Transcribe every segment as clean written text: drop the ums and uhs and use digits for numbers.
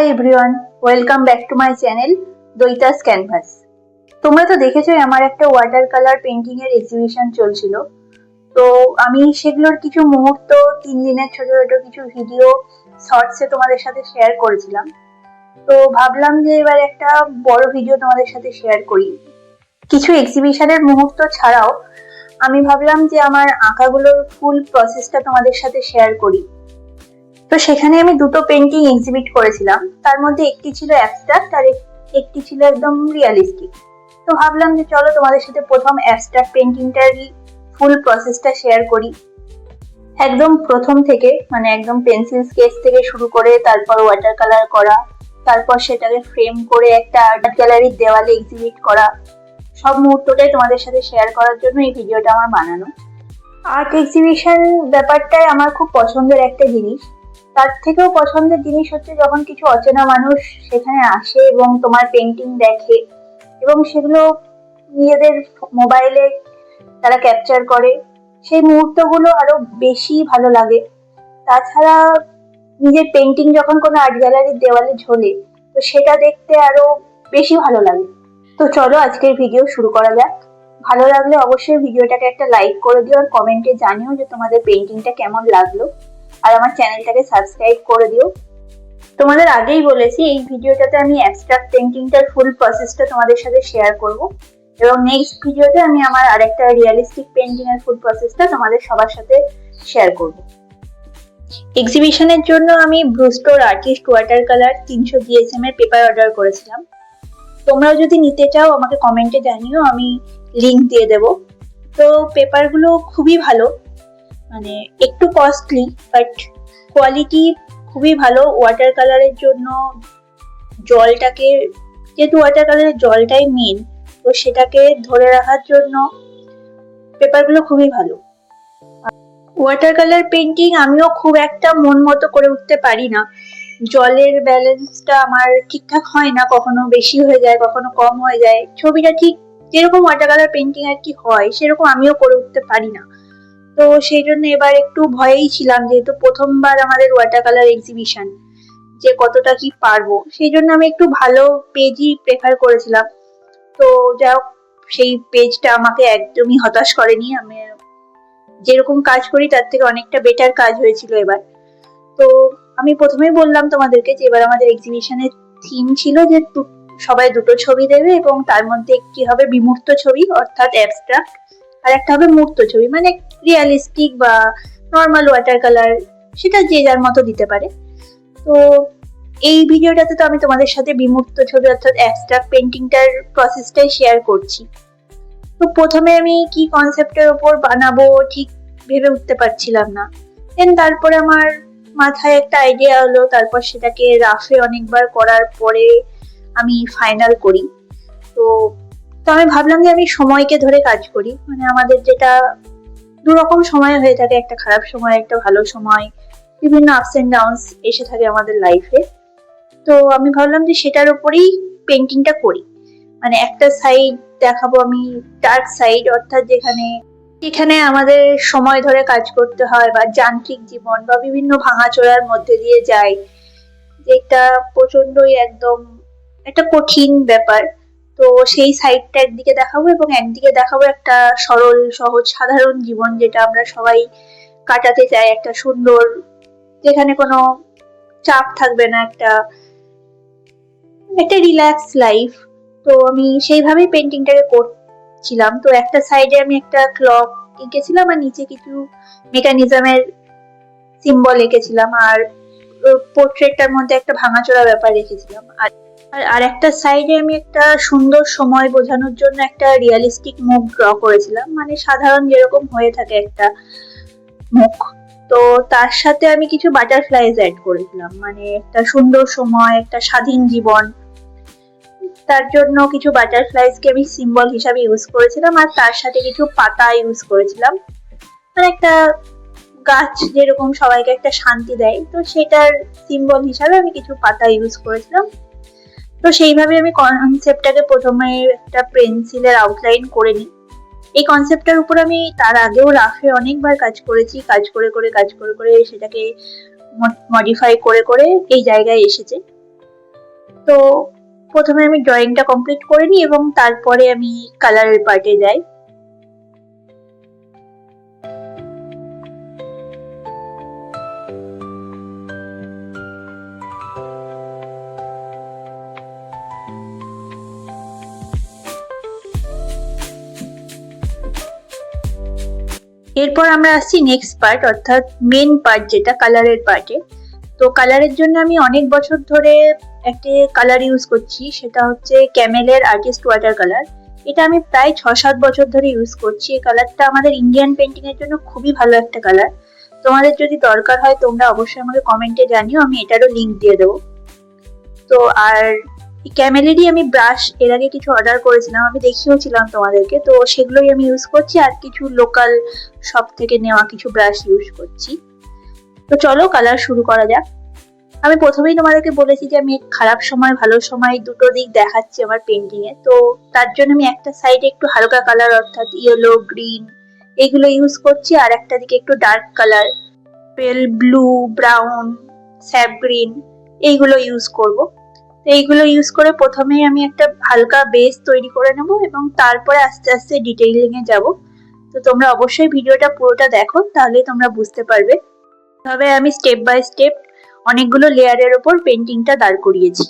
High everyone, welcome back to my channel Doita's canvas. তোমরা তো দেখেছোই আমার একটা ওয়াটার কালার পেন্টিং এর এক্সিবিশন চলছিল। তো আমি সেগুলোর কিছু মুহূর্ত 3 দিনের ছোট ছোট কিছু ভিডিও শর্টসে তোমাদের সাথে শেয়ার করেছিলাম। তো ভাবলাম যে এবার একটা বড় ভিডিও তোমাদের সাথে শেয়ার করি। কিছু এক্সিবিশনের মুহূর্ত ছাড়াও আমি ভাবলাম যে আমার আঁকাগুলোর ফুল প্রসেসটা তোমাদের সাথে শেয়ার করি। তো সেখানে আমি দুটো পেন্টিং এক্সিবিট করেছিলাম, তার মধ্যে একটি ছিল অ্যাবস্ট্রাক্ট আর একটি ছিল একদম রিয়ালিস্টিক। তো ভাবলাম যে চলো তোমাদের সাথে প্রথম অ্যাবস্ট্রাক্ট পেন্টিংটার ফুল প্রসেসটা শেয়ার করি, একদম প্রথম থেকে, মানে একদম পেন্সিল স্কেচ থেকে শুরু করে তারপর ওয়াটার কালার করা, তারপর সেটাকে ফ্রেম করে একটা আর্ট গ্যালারির দেওয়ালে এক্সিবিট করা। সব মুহূর্তটাই তোমাদের সাথে শেয়ার করার জন্য এই ভিডিওটা আমার বানানো। আর্ট এক্সিবিশন ব্যাপারটাই আমার খুব পছন্দের একটা জিনিস। তার থেকেও পছন্দের জিনিস হচ্ছে যখন কিছু অচেনা মানুষ সেখানে আসে এবং তোমার পেন্টিং দেখে এবং সেগুলো নিজেদের মোবাইলে তারা ক্যাপচার করে, সেই মুহূর্তগুলো আরো বেশি ভালো লাগে। তাছাড়া নিজের পেন্টিং যখন কোনো আর্ট গ্যালারির দেওয়ালে ঝোলে, তো সেটা দেখতে আরো বেশি ভালো লাগে। তো চলো আজকের ভিডিও শুরু করা যাক। ভালো লাগলে অবশ্যই ভিডিওটাকে একটা লাইক করে দিও আর কমেন্টে জানিও যে তোমাদের পেন্টিংটা কেমন লাগলো, আর আমার চ্যানেলটাকে সাবস্ক্রাইব করে দিও। তোমাদের আগেই বলেছি এই ভিডিওটাতে আমি অ্যাবস্ট্রাক্ট পেন্টিংটার ফুল প্রসেসটা তোমাদের সাথে শেয়ার করব, এবং নেক্সট ভিডিওতে আমি আমার আরেকটা রিয়েলিস্টিক পেন্টিং এর ফুল প্রসেসটা তোমাদের সবার সাথে শেয়ার করব। এক্সিবিশনের জন্য আমি ব্রুস্টোর আর্টিস্ট ওয়াটার কালার 300 GSM এর পেপার অর্ডার করেছিলাম। তোমরাও যদি নিতে চাও আমাকে কমেন্টে জানিও, আমি লিংক দিয়ে দেব। তো পেপারগুলো খুবই ভালো, মানে একটু কস্টলি বাট কোয়ালিটি খুবই ভালো। ওয়াটার কালারের জন্য জলটাকে, যেহেতু ওয়াটার কালারের জলটাই মেন, তো সেটাকে ধরে রাখার জন্য পেপারগুলো খুবই ভালো। ওয়াটার কালার পেন্টিং আমিও খুব একটা মন মতো করে উঠতে পারি না, জলের ব্যালেন্সটা আমার ঠিকঠাক হয় না, কখনো বেশি হয়ে যায় কখনো কম হয়ে যায়। ছবিটা ঠিক যেরকম ওয়াটার কালার পেন্টিং আর কি হয় সেরকম আমিও করে উঠতে পারি না। তো সেই জন্য এবার একটু ভয়েই ছিলাম, যেহেতু প্রথমবার আমাদের ওয়াটার কালার এক্সিবিশন, যে কতটা কি পারবো। সেই জন্য আমি একটু ভালো পেজই প্রেফার করেছিলাম। তো যাই হোক, সেই পেজটা আমাকে একদমই হতাশ করেনি। আমি যেরকম কাজ করি তার থেকে অনেকটা বেটার কাজ হয়েছিল এবার। তো আমি প্রথমেই বললাম তোমাদেরকে যে এবার আমাদের এক্সিবিশনের থিম ছিল যে সবাই দুটো ছবি দেবে এবং তার মধ্যে একটি হবে বিমূর্ত ছবি অর্থাৎ অ্যাবস্ট্রাক্ট, আর একটা হবে মূর্ত ছবি মানে রিয়ালিস্টিক বা নর্মাল ওয়াটার কালার, সেটা যে যার মতো দিতে পারে। তো এই ভিডিওটাতে তো আমি তোমাদের সাথে বিমূর্ত ছবি অর্থাৎ অ্যাবস্ট্রাক্ট পেন্টিংটার প্রসেসটাই শেয়ার করছি। তো প্রথমে আমি কি কনসেপ্টের উপর বানাবো ঠিক ভেবে উঠতে পারছিলাম না। দেন তারপরে আমার মাথায় একটা আইডিয়া হলো, তারপর সেটাকে রাফে অনেকবার করার পরে আমি ফাইনাল করি। তো আমি ভাবলাম যে আমি সময়কে ধরে কাজ করি, মানে আমাদের যেটা দুরকম সময় হয়ে থাকে, একটা খারাপ সময় একটা ভালো সময়, বিভিন্ন আপস এন্ড ডাউনস এসে থাকে আমাদের লাইফে। তো আমি ভাবলাম যে সেটার উপরেই পেন্টিংটা করি, মানে একটা সাইড দেখাবো আমি ডার্ক সাইড, অর্থাৎ যেখানে আমাদের সময় ধরে কাজ করতে হয় বা যান্ত্রিক জীবন বা বিভিন্ন ভাঙাচোরার মধ্যে দিয়ে যায়, যেটা প্রচন্ডই একদম একটা কঠিন ব্যাপার। তো সেই সাইডটা একদিকে দেখাবো এবং একদিকে দেখাবো একটা সরল সহজ সাধারণ জীবন, যেটা আমরা সবাই কাটাতে চাই, একটা সুন্দর, যেখানে কোনো চাপ থাকবে না, একটা রিল্যাক্স লাইফ। তো আমি সেইভাবেই পেন্টিংটাকে করছিলাম। তো একটা সাইডে আমি একটা ক্লক এঁকেছিলাম আর নিচে কিছু মেকানিজমের সিম্বল এঁকেছিলাম, আর পোর্ট্রেটটার মধ্যে একটা ভাঙাচোরা ব্যাপার রেখেছিলাম। আর একটা সাইডে আমি একটা সুন্দর সময় বোঝানোর জন্য একটা রিয়েলিস্টিক মুখ ড্র করেছিলাম, মানে সাধারণ যেরকম হয়ে থাকে একটা মুখ। তো তার সাথে আমি কিছু বাটারফ্লাইজ অ্যাড করেছিলাম, মানে একটা সুন্দর সময়, একটা স্বাধীন জীবন, তার জন্য কিছু বাটারফ্লাইজকে আমি সিম্বল হিসাবে ইউজ করেছিলাম, আর তার সাথে কিছু পাতা ইউজ করেছিলাম, মানে একটা গাছ যেরকম সবাইকে একটা শান্তি দেয়, তো সেটার সিম্বল হিসাবে আমি কিছু পাতা ইউজ করেছিলাম। তো সেইভাবে আমি কনসেপ্টটাকে প্রথমে একটা পেন্সিলের আউটলাইন করে নিই। এই কনসেপ্টটার উপর আমি তার আগেও রাফে অনেকবার কাজ করেছি, কাজ করে করে সেটাকে মডিফাই করে করে এই জায়গায় এসেছে। তো প্রথমে আমি ড্রয়িংটা কমপ্লিট করে নিই এবং তারপরে আমি কালারের পার্টে যাই। এরপর আমরা আসছি নেক্সট পার্ট, অর্থাৎ মেন পার্ট যেটা কালারের পার্টে। তো কালারের জন্য আমি অনেক বছর ধরে একটা কালার ইউজ করছি, সেটা হচ্ছে ক্যামেলের আর্টিস্ট ওয়াটার কালার। এটা আমি প্রায় 6-7 বছর ধরে ইউজ করছি। এই কালারটা আমাদের ইন্ডিয়ান পেন্টিং এর জন্য খুবই ভালো একটা কালার। তোমাদের যদি দরকার হয় তোমরা অবশ্যই আমাকে কমেন্টে জানিও, আমি এটারও লিঙ্ক দিয়ে দেবো। তো আর ক্যামেলেরই আমি ব্রাশ এর আগে কিছু অর্ডার করেছিলাম, আমি দেখিয়েওছিলাম তোমাদেরকে, তো সেগুলোই আমি ইউজ করছি, আর কিছু লোকাল শপ থেকে নেওয়া কিছু ব্রাশ ইউজ করছি। তো চলো কালার শুরু করা যাক। আমি প্রথমেই তোমাদেরকে বলেছি যে আমি খারাপ সময় ভালো সময় দুটো দিক দেখাচ্ছি আমার পেন্টিং এ। তো তার জন্য আমি একটা সাইডে একটু হালকা কালার অর্থাৎ ইয়েলো, গ্রিন এগুলো ইউজ করছি, আর একটা দিকে একটু ডার্ক কালার পেল ব্লু, ব্রাউন, স্যাপ গ্রিন এইগুলো ইউজ করব। তো এইগুলো ইউজ করে প্রথমেই আমি একটা হালকা বেস তৈরি করে নেব এবং তারপরে আস্তে আস্তে ডিটেইলিং এ যাব। তো তোমরা অবশ্যই ভিডিওটা পুরোটা দেখো, তাহলে তোমরা বুঝতে পারবে। তবে আমি স্টেপ বাই স্টেপ অনেকগুলো লেয়ারের ওপর পেন্টিংটা দাঁড় করিয়েছি।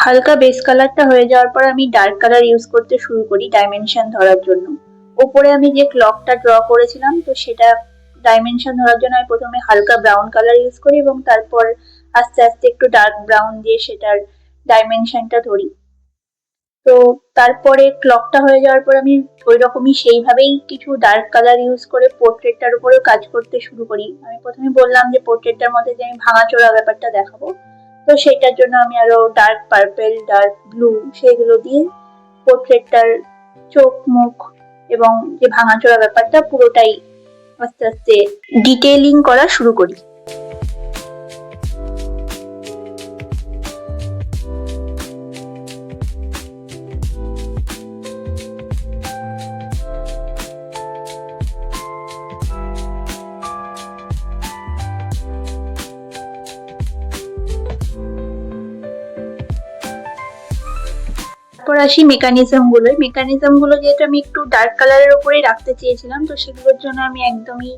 হালকা বেস কালারটা হয়ে যাওয়ার পর আমি ডার্ক কালার ইউজ করতে শুরু করি ডাইমেনশন ধরার জন্য। ওপরে আমি যে ক্লকটা ড্র করেছিলাম, তো সেটা ডাইমেনশন ধরার জন্য আমি প্রথমে হালকা ব্রাউন কালার ইউজ করি এবং তারপর আস্তে আস্তে একটু ডার্ক ব্রাউন দিয়ে সেটার ডাইমেনশনটা ধরি। তো তারপরে ক্লকটা হয়ে যাওয়ার পর আমি ওই রকমই সেইভাবেই কিছু ডার্ক কালার ইউজ করে পোর্ট্রেটটার উপরেও কাজ করতে শুরু করি। আমি প্রথমে বললাম যে পোর্ট্রেটটার মধ্যে যে আমি ভাঙাচোরা ব্যাপারটা দেখাবো, তো সেটার জন্য আমি আরো ডার্ক পার্পেল, ডার্ক ব্লু সেগুলো দিয়ে পোর্ট্রেটটার চোখ, মুখ এবং যে ভাঙাচোরা ব্যাপারটা পুরোটাই আস্তে আস্তে ডিটেইলিং করা শুরু করি। তারপর আসি মেকানিজম গুলো যেহেতু আমি একটু ডার্ক কালারের উপরেই রাখতে চেয়েছিলাম, তো সেগুলোর জন্য আমি একদমই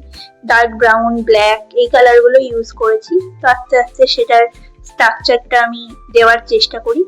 ডার্ক ব্রাউন, ব্ল্যাক এই কালার গুলো ইউজ করেছি। তো আস্তে আস্তে সেটার স্ট্রাকচারটা আমি দেওয়ার চেষ্টা করি।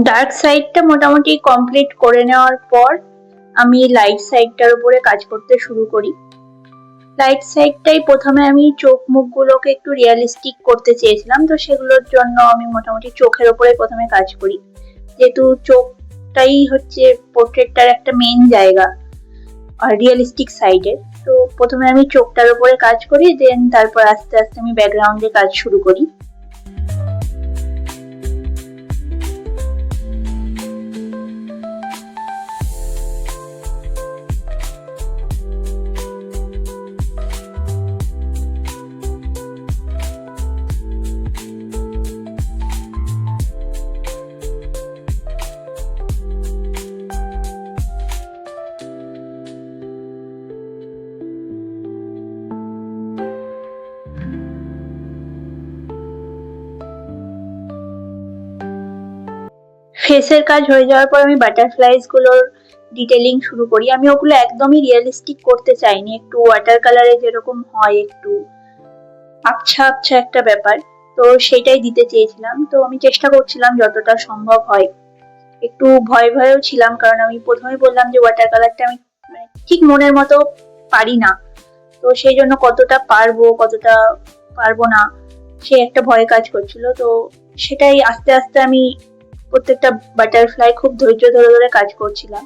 ডার্ক সাইডটা মোটামুটি কমপ্লিট করে নেওয়ার পর আমি লাইট সাইডটার উপরে কাজ করতে শুরু করি। লাইট সাইডটাই প্রথমে আমি চোখ মুখগুলোকে একটু রিয়ালিস্টিক করতে চেয়েছিলাম, তো সেগুলোর জন্য আমি মোটামুটি চোখের উপরে প্রথমে কাজ করি, যেহেতু চোখটাই হচ্ছে পোর্ট্রেটটার একটা মেইন জায়গা আর রিয়েলিস্টিক সাইডে। তো প্রথমে আমি চোখটার উপরে কাজ করি, দেন তারপর আস্তে আস্তে আমি ব্যাকগ্রাউন্ডে কাজ শুরু করি। ফেসের কাজ হয়ে যাওয়ার পর আমি বাটারফ্লাইজ গুলোর ডিটেলিং শুরু করি। আমি ওগুলো একদমই রিয়েলিস্টিক করতে চাইনি, একটু ওয়াটার কালারে যেরকম হয় একটু আবছা আবছা একটা ব্যাপার, তো সেটাই দিতে চেয়েছিলাম। তো আমি চেষ্টা করছিলাম যতটা সম্ভব হয়। একটু ভয় ভয়েও ছিলাম, কারণ আমি প্রথমে বললাম যে ওয়াটার কালারটা আমি ঠিক মনের মতো পারি না, তো সেই জন্য কতটা পারবো কতটা পারবো না সে একটা ভয় কাজ করছিল। তো সেটাই আস্তে আস্তে আমি প্রত্যেকটা বাটারফ্লাই খুব ধৈর্য ধরে ধরে কাজ করছিলাম।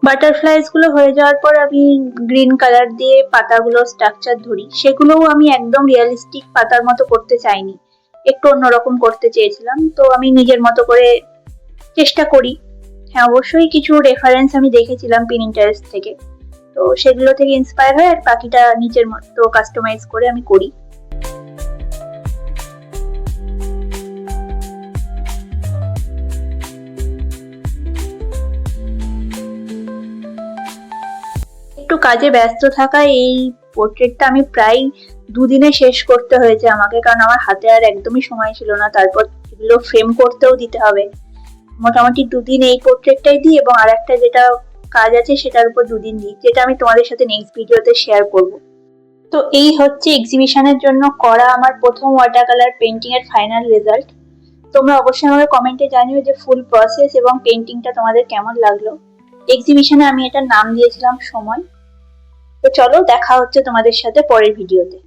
বাটারফ্লাইজ গুলো হয়ে যাওয়ার পর আমি গ্রিন কালার দিয়ে পাতাগুলো স্ট্রাকচার ধরি, সেগুলোও আমি একদম রিয়েলিস্টিক পাতার মতো করতে চাইনি, একটু অন্যরকম করতে চেয়েছিলাম। তো আমি নিজের মতো করে চেষ্টা করি। হ্যাঁ, অবশ্যই কিছু রেফারেন্স আমি দেখেছিলাম পিনিন্টারেস্ট থেকে, তো সেগুলো থেকে ইন্সপায়ার হয়ে আর বাকিটা নিজের মতো কাস্টমাইজ করে আমি করি। একটু কাজে ব্যস্ত থাকায় এই পোর্ট্রেটটা আমি প্রায় দুদিনে শেষ করতে হয়েছে আমাকে, কারণ আমার হাতে আর একদমই সময় ছিল না। তারপর এগুলো ফ্রেম করতেও দিতে হবে। মোটামুটি দুদিন এই পোর্ট্রেটটাই দিই, এবং আর একটা যেটা কাজ আছে সেটার উপর দুদিন দিই, যেটা আমি তোমাদের সাথে নেক্সট ভিডিওতে শেয়ার করব। তো এই হচ্ছে এক্সিবিশনের জন্য করা আমার প্রথম ওয়াটার কালার পেন্টিং এর ফাইনাল রেজাল্ট। তোমরা অবশ্যই আমাকে কমেন্টে জানিও যে ফুল প্রসেস এবং পেন্টিংটা তোমাদের কেমন লাগলো। এক্সিবিশনে আমি এটার নাম দিয়েছিলাম সময়। তো চলো, দেখা হচ্ছে তোমাদের সাথে পরের ভিডিওতে।